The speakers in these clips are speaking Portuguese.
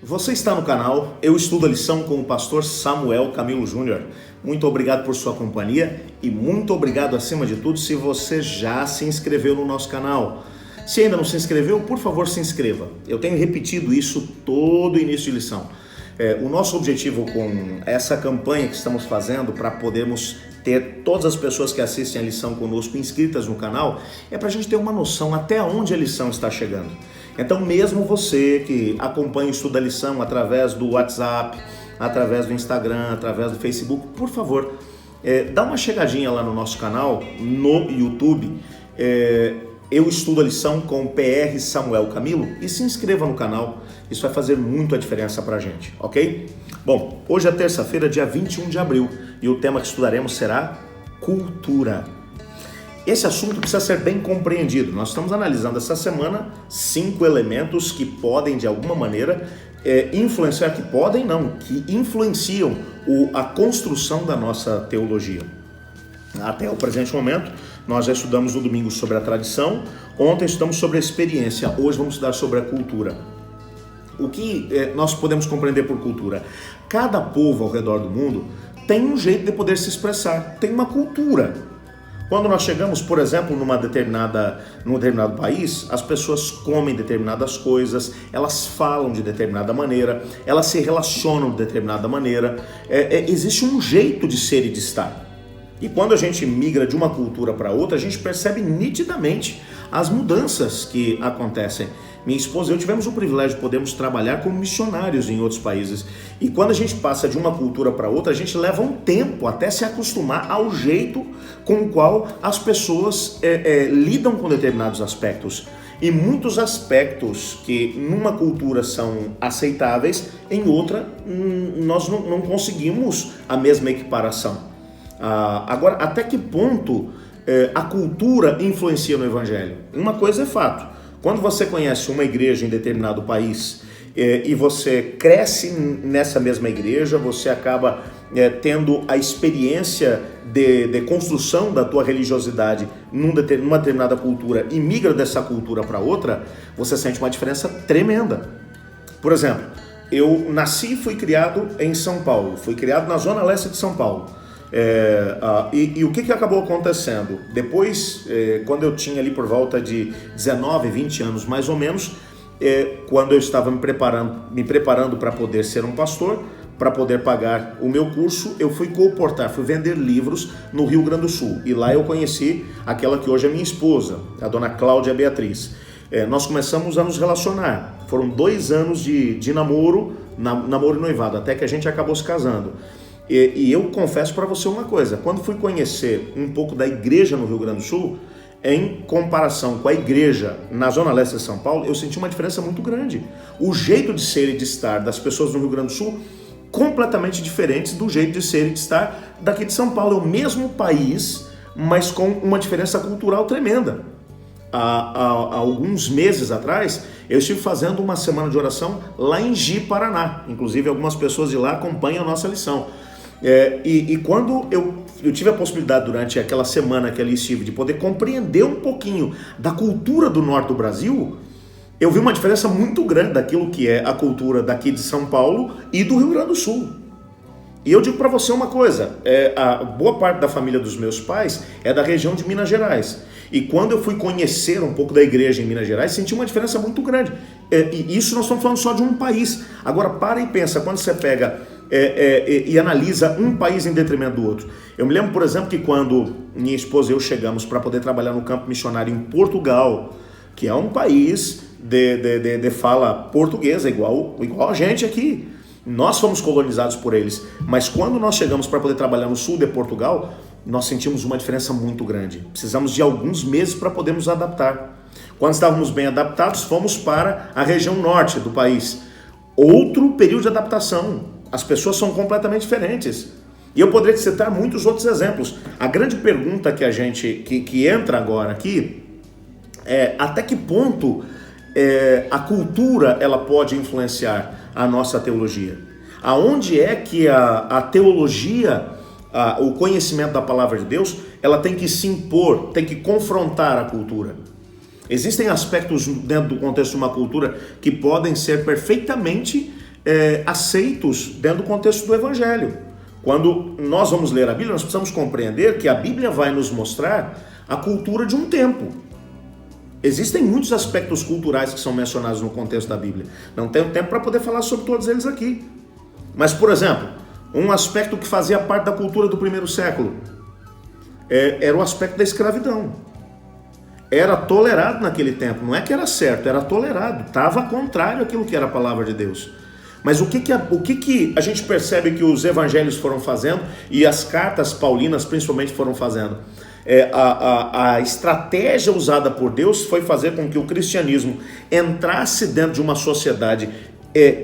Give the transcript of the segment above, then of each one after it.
Você está no canal Eu Estudo a Lição com o pastor Samuel Camilo Júnior. Muito obrigado por sua companhia e muito obrigado acima de tudo se você já se inscreveu no nosso canal. Se ainda não se inscreveu, por favor se inscreva. Eu tenho repetido isso todo início de lição. O nosso objetivo com essa campanha que estamos fazendo para podermos ter todas as pessoas que assistem a lição conosco inscritas no canal é para a gente ter uma noção até onde a lição está chegando. Então mesmo você que acompanha o estudo da lição através do WhatsApp, através do Instagram, através do Facebook, por favor, dá uma chegadinha lá no nosso canal, no YouTube, Eu Estudo a Lição com o PR Samuel Camilo e se inscreva no canal, isso vai fazer muito a diferença pra gente, ok? Bom, hoje é terça-feira, dia 21 de abril e o tema que estudaremos será cultura. Esse assunto precisa ser bem compreendido. Nós estamos analisando essa semana 5 elementos que podem, de alguma maneira, influenciar, que influenciam a construção da nossa teologia. Até o presente momento, nós já estudamos no domingo sobre a tradição, ontem estudamos sobre a experiência, hoje vamos estudar sobre a cultura. O que nós podemos compreender por cultura? Cada povo ao redor do mundo tem um jeito de poder se expressar, tem uma cultura. Quando nós chegamos, por exemplo, num determinado país, as pessoas comem determinadas coisas, elas falam de determinada maneira, elas se relacionam de determinada maneira, existe um jeito de ser e de estar. E quando a gente migra de uma cultura para outra, a gente percebe nitidamente as mudanças que acontecem. Minha esposa e eu tivemos o privilégio de podermos trabalhar como missionários em outros países. E quando a gente passa de uma cultura para outra, a gente leva um tempo até se acostumar ao jeito com o qual as pessoas lidam com determinados aspectos. E muitos aspectos que numa cultura são aceitáveis, em outra nós não conseguimos a mesma equiparação. Agora, até que ponto a cultura influencia no evangelho? Uma coisa é fato. Quando você conhece uma igreja em determinado país e você cresce nessa mesma igreja, você acaba tendo a experiência de construção da tua religiosidade numa determinada cultura e migra dessa cultura para outra, você sente uma diferença tremenda. Por exemplo, eu nasci e fui criado em São Paulo, fui criado na zona leste de São Paulo. E o que acabou acontecendo? Depois, quando eu tinha ali por volta de 19, 20 anos mais ou menos, quando eu estava me preparando para poder ser um pastor, para poder pagar o meu curso, eu fui fui vender livros no Rio Grande do Sul. E lá eu conheci aquela que hoje é minha esposa, a dona Cláudia Beatriz. Nós começamos a nos relacionar. Foram 2 anos de namoro e noivado, até que a gente acabou se casando. E eu confesso para você uma coisa, quando fui conhecer um pouco da igreja no Rio Grande do Sul, em comparação com a igreja na Zona Leste de São Paulo, eu senti uma diferença muito grande. O jeito de ser e de estar das pessoas no Rio Grande do Sul, completamente diferentes do jeito de ser e de estar daqui de São Paulo. É o mesmo país, mas com uma diferença cultural tremenda. Há alguns meses atrás, eu estive fazendo uma semana de oração lá em Ji, Paraná. Inclusive, algumas pessoas de lá acompanham a nossa lição. E quando eu tive a possibilidade durante aquela semana que ali estive de poder compreender um pouquinho da cultura do norte do Brasil, eu vi uma diferença muito grande daquilo que é a cultura daqui de São Paulo e do Rio Grande do Sul. E eu digo para você uma coisa, a boa parte da família dos meus pais é da região de Minas Gerais. E quando eu fui conhecer um pouco da igreja em Minas Gerais, senti uma diferença muito grande. E isso nós estamos falando só de um país. Agora para e pensa, quando você pega e analisa um país em detrimento do outro. Eu me lembro, por exemplo, que quando minha esposa e eu chegamos para poder trabalhar no campo missionário em Portugal, que é um país de fala portuguesa, igual a gente aqui. Nós fomos colonizados por eles, mas quando nós chegamos para poder trabalhar no sul de Portugal, nós sentimos uma diferença muito grande. Precisamos de alguns meses para podermos nos adaptar. Quando estávamos bem adaptados, fomos para a região norte do país. Outro período de adaptação. As pessoas são completamente diferentes. E eu poderia citar muitos outros exemplos. A grande pergunta que entra agora aqui é até que ponto a cultura ela pode influenciar a nossa teologia? Aonde é que a teologia, o conhecimento da palavra de Deus, ela tem que se impor, tem que confrontar a cultura? Existem aspectos dentro do contexto de uma cultura que podem ser perfeitamente aceitos dentro do contexto do Evangelho. Quando nós vamos ler a Bíblia, nós precisamos compreender que a Bíblia vai nos mostrar a cultura de um tempo. Existem muitos aspectos culturais que são mencionados no contexto da Bíblia. Não tenho tempo para poder falar sobre todos eles aqui. Mas, por exemplo, um aspecto que fazia parte da cultura do primeiro século era o aspecto da escravidão. Era tolerado naquele tempo. Não é que era certo, era tolerado. Estava contrário àquilo que era a palavra de Deus. Mas o que a gente percebe que os evangelhos foram fazendo e as cartas paulinas principalmente foram fazendo? A estratégia usada por Deus foi fazer com que o cristianismo entrasse dentro de uma sociedade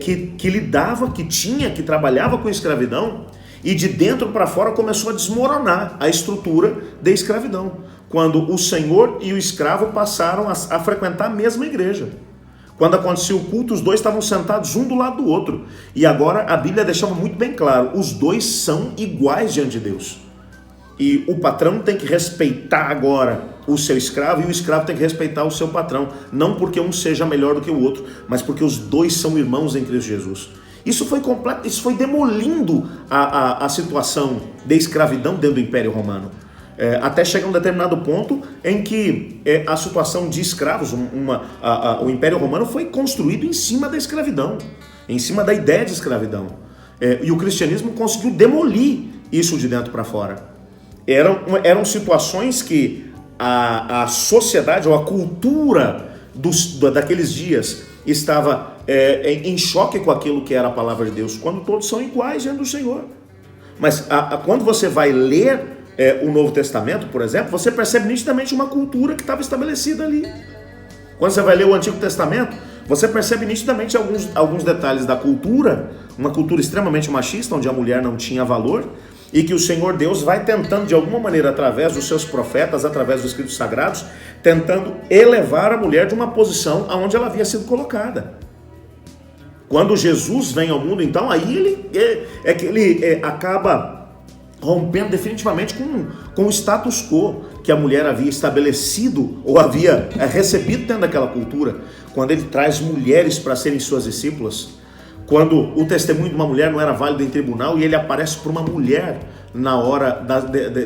que lidava, que trabalhava com escravidão, e de dentro para fora começou a desmoronar a estrutura da escravidão, quando o senhor e o escravo passaram a frequentar a mesma igreja. Quando acontecia o culto, os dois estavam sentados um do lado do outro. E agora a Bíblia deixava muito bem claro, os dois são iguais diante de Deus. E o patrão tem que respeitar agora o seu escravo e o escravo tem que respeitar o seu patrão. Não porque um seja melhor do que o outro, mas porque os dois são irmãos em Cristo Jesus. Isso foi demolindo a situação de escravidão dentro do Império Romano. Até chegar a um determinado ponto em que a situação de escravos, o Império Romano foi construído em cima da escravidão, em cima da ideia de escravidão. E o cristianismo conseguiu demolir isso de dentro para fora. Eram situações que a sociedade ou a cultura daqueles dias estava em choque com aquilo que era a palavra de Deus, quando todos são iguais diante do Senhor. Mas quando você vai ler o Novo Testamento, por exemplo, você percebe nitidamente uma cultura que estava estabelecida ali. Quando você vai ler o Antigo Testamento, você percebe nitidamente alguns detalhes da cultura, uma cultura extremamente machista, onde a mulher não tinha valor, e que o Senhor Deus vai tentando de alguma maneira, através dos seus profetas, através dos escritos sagrados, tentando elevar a mulher de uma posição aonde ela havia sido colocada. Quando Jesus vem ao mundo, então, aí ele acaba rompendo definitivamente com o status quo que a mulher havia estabelecido ou havia recebido dentro daquela cultura, quando ele traz mulheres para serem suas discípulas, quando o testemunho de uma mulher não era válido em tribunal e ele aparece para uma mulher na hora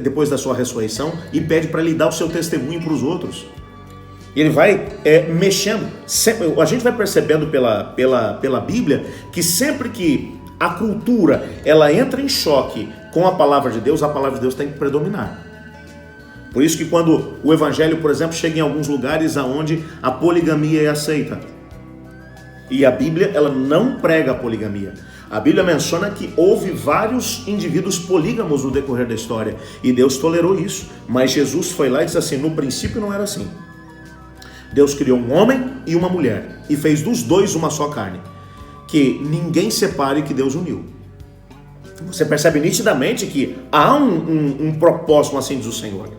depois da sua ressurreição e pede para lhe dar o seu testemunho para os outros. Ele vai mexendo, a gente vai percebendo pela Bíblia que sempre que a cultura ela entra em choque com a palavra de Deus, a palavra de Deus tem que predominar. Por isso que quando o evangelho, por exemplo, chega em alguns lugares onde a poligamia é aceita, e a Bíblia ela não prega a poligamia. A Bíblia menciona que houve vários indivíduos polígamos no decorrer da história, e Deus tolerou isso, mas Jesus foi lá e disse assim, no princípio não era assim. Deus criou um homem e uma mulher, e fez dos dois uma só carne, que ninguém separe que Deus uniu. Você percebe nitidamente que há um propósito, assim diz o Senhor.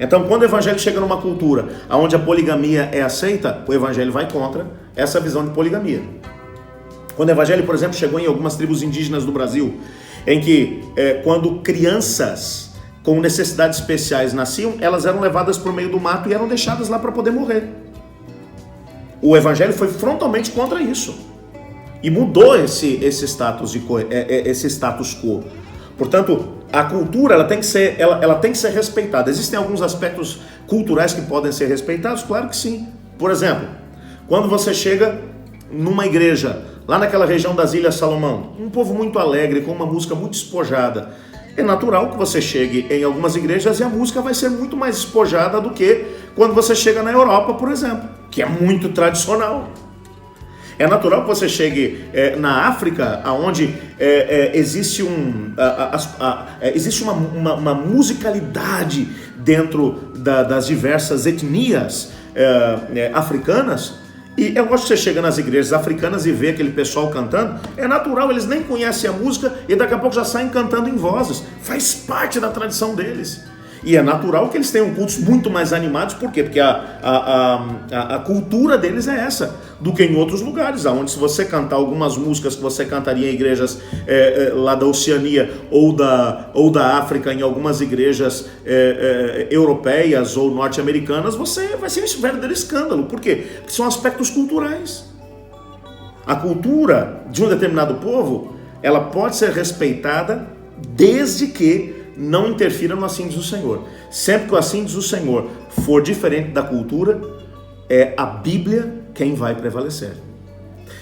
Então, quando o evangelho chega numa cultura onde a poligamia é aceita, o evangelho vai contra essa visão de poligamia. Quando o evangelho, por exemplo, chegou em algumas tribos indígenas do Brasil, em que quando crianças com necessidades especiais nasciam, elas eram levadas para o meio do mato e eram deixadas lá para poder morrer. O evangelho foi frontalmente contra isso. E mudou esse status quo. Portanto, a cultura ela tem que ser respeitada. Existem alguns aspectos culturais que podem ser respeitados? Claro que sim. Por exemplo, quando você chega numa igreja, lá naquela região das Ilhas Salomão, um povo muito alegre, com uma música muito despojada, é natural que você chegue em algumas igrejas e a música vai ser muito mais despojada do que quando você chega na Europa, por exemplo, que é muito tradicional. É natural que você chegue na África, onde existe uma musicalidade dentro das diversas etnias africanas. E eu gosto que você chega nas igrejas africanas e vê aquele pessoal cantando. É natural, eles nem conhecem a música e daqui a pouco já saem cantando em vozes. Faz parte da tradição deles. E é natural que eles tenham cultos muito mais animados, por quê? Porque a cultura deles é essa, do que em outros lugares, onde se você cantar algumas músicas que você cantaria em igrejas lá da Oceania ou da África, em algumas igrejas europeias ou norte-americanas, vai ser um verdadeiro escândalo. Por quê? Porque são aspectos culturais. A cultura de um determinado povo, ela pode ser respeitada desde que não interfira no assim diz o Senhor. Sempre que o assim diz o Senhor for diferente da cultura, é a Bíblia quem vai prevalecer.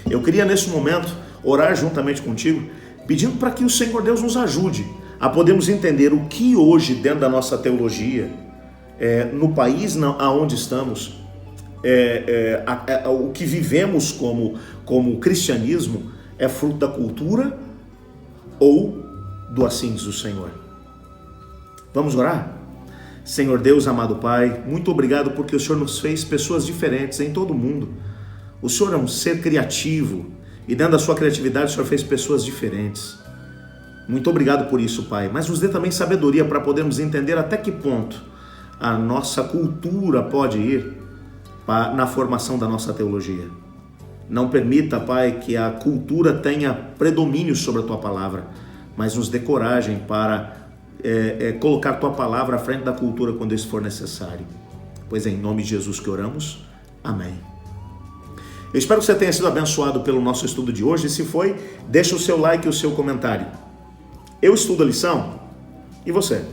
Eu queria nesse momento orar juntamente contigo, pedindo para que o Senhor Deus nos ajude a podermos entender o que hoje dentro da nossa teologia, no país aonde estamos, o que vivemos como cristianismo é fruto da cultura ou do assim diz o Senhor. Vamos orar? Senhor Deus, amado Pai, muito obrigado porque o Senhor nos fez pessoas diferentes em todo o mundo. O Senhor é um ser criativo e dentro da sua criatividade o Senhor fez pessoas diferentes. Muito obrigado por isso, Pai, mas nos dê também sabedoria para podermos entender até que ponto a nossa cultura pode ir na formação da nossa teologia. Não permita, Pai, que a cultura tenha predomínio sobre a Tua Palavra, mas nos dê coragem para colocar a Tua Palavra à frente da cultura quando isso for necessário. Pois é em nome de Jesus que oramos. Amém. Eu espero que você tenha sido abençoado pelo nosso estudo de hoje. E se foi, deixa o seu like e o seu comentário. Eu estudo a lição e você?